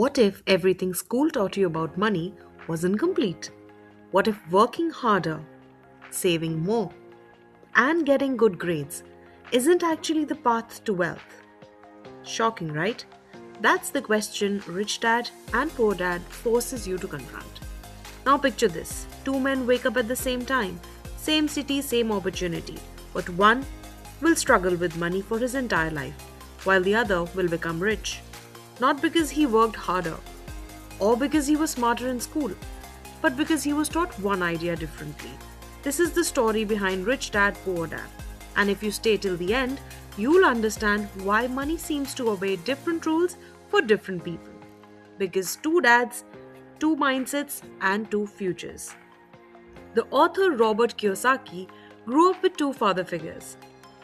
What if everything school taught you about money was incomplete? What if working harder, saving more, and getting good grades isn't actually the path to wealth? Shocking, right? That's the question Rich Dad and Poor Dad forces you to confront. Now picture this. Two men wake up at the same time, same city, same opportunity, but one will struggle with money for his entire life, while the other will become rich. Not because he worked harder or because he was smarter in school, but because he was taught one idea differently. This is the story behind Rich Dad Poor Dad. And if you stay till the end, you'll understand why money seems to obey different rules for different people. Because two dads, two mindsets, and two futures. The author Robert Kiyosaki grew up with two father figures,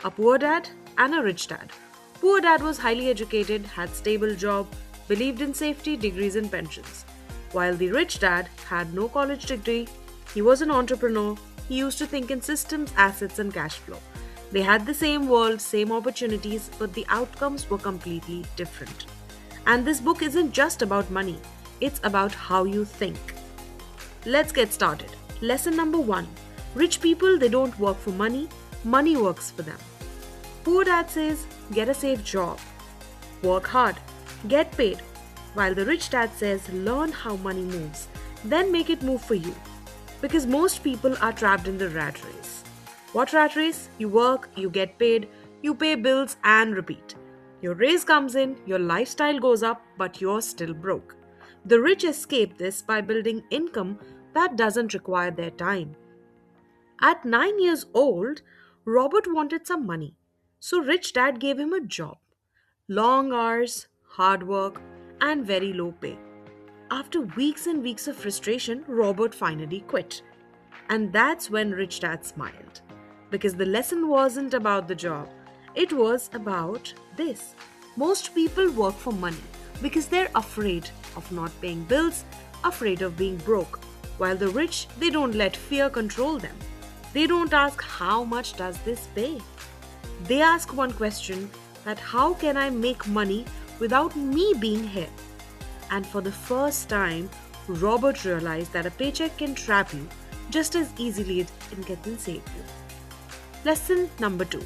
a poor dad and a rich dad. Poor dad was highly educated, had stable job, believed in safety, degrees and pensions. While the rich dad had no college degree, he was an entrepreneur, he used to think in systems, assets and cash flow. They had the same world, same opportunities, but the outcomes were completely different. And this book isn't just about money, it's about how you think. Let's get started. Lesson number 1. Rich people, they don't work for money, money works for them. Poor dad says, get a safe job, work hard, get paid. While the rich dad says, learn how money moves, then make it move for you. Because most people are trapped in the rat race. What rat race? You work, you get paid, you pay bills and repeat. Your raise comes in, your lifestyle goes up, but you're still broke. The rich escape this by building income that doesn't require their time. At 9 years old, Robert wanted some money. So rich dad gave him a job. Long hours, hard work, and very low pay. After weeks and weeks of frustration, Robert finally quit. And that's when rich dad smiled. Because the lesson wasn't about the job, it was about this. Most people work for money because they're afraid of not paying bills, afraid of being broke. While the rich, they don't let fear control them. They don't ask how much does this pay? They ask one question, that how can I make money without me being here? And for the first time, Robert realized that a paycheck can trap you just as easily as it can save you. Lesson number 2.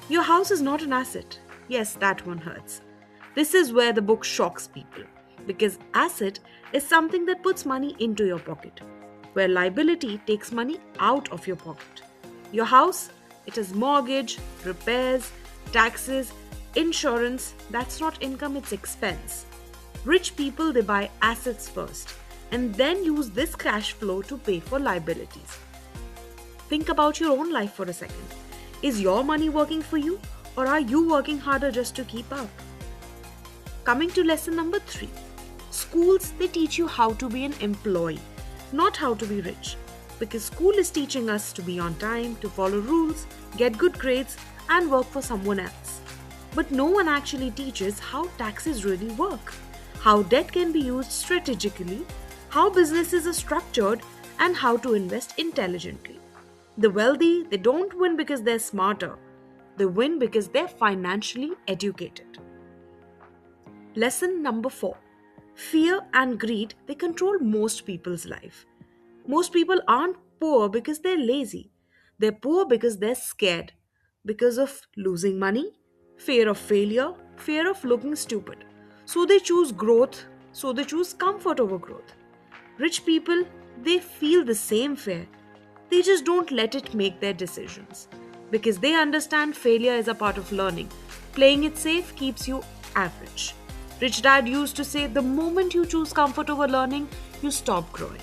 Your house is not an asset. Yes, that one hurts. This is where the book shocks people. Because asset is something that puts money into your pocket, where liability takes money out of your pocket. Your house, it has mortgage, repairs, taxes, insurance. That's not income, it's expense. Rich people, they buy assets first and then use this cash flow to pay for liabilities. Think about your own life for a second. Is your money working for you, or are you working harder just to keep up? Coming to lesson number 3. Schools, they teach you how to be an employee, not how to be rich. Because school is teaching us to be on time, to follow rules, get good grades, and work for someone else. But no one actually teaches how taxes really work, how debt can be used strategically, how businesses are structured, and how to invest intelligently. The wealthy, they don't win because they're smarter. They win because they're financially educated. Lesson number 4. Fear and greed, they control most people's life. Most people aren't poor because they're lazy. They're poor because they're scared. Because of losing money, fear of failure, fear of looking stupid. So they choose growth, so they choose comfort over growth. Rich people, they feel the same fear. They just don't let it make their decisions. Because they understand failure is a part of learning. Playing it safe keeps you average. Rich dad used to say, the moment you choose comfort over learning, you stop growing.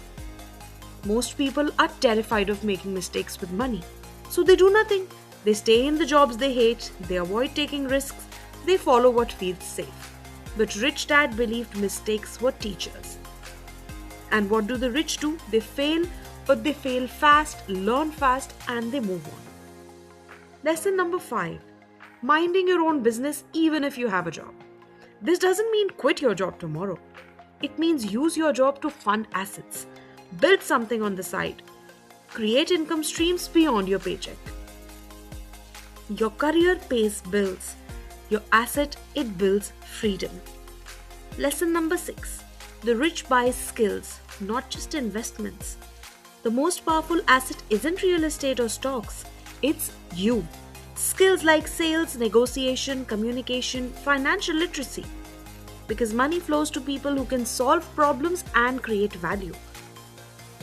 Most people are terrified of making mistakes with money. So they do nothing. They stay in the jobs they hate, they avoid taking risks, they follow what feels safe. But rich dad believed mistakes were teachers. And what do the rich do? They fail, but they fail fast, learn fast, and they move on. Lesson number 5. Minding your own business even if you have a job. This doesn't mean quit your job tomorrow. It means use your job to fund assets, build something on the side, create income streams beyond your paycheck. Your career pays bills. Your asset, it builds freedom. Lesson number 6. The rich buys skills, not just investments. The most powerful asset isn't real estate or stocks, it's you. Skills like sales, negotiation, communication, financial literacy. Because money flows to people who can solve problems and create value.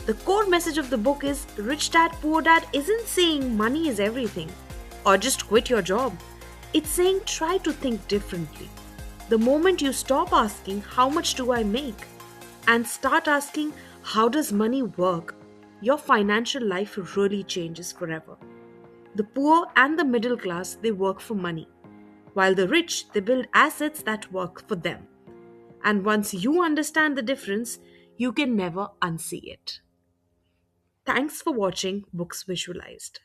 The core message of the book is Rich Dad Poor Dad isn't saying money is everything or just quit your job. It's saying try to think differently. The moment you stop asking, how much do I make? And start asking, how does money work? Your financial life really changes forever. The poor and the middle class, they work for money, while the rich, they build assets that work for them. And once you understand the difference, you can never unsee it. Thanks for watching Books Visualized.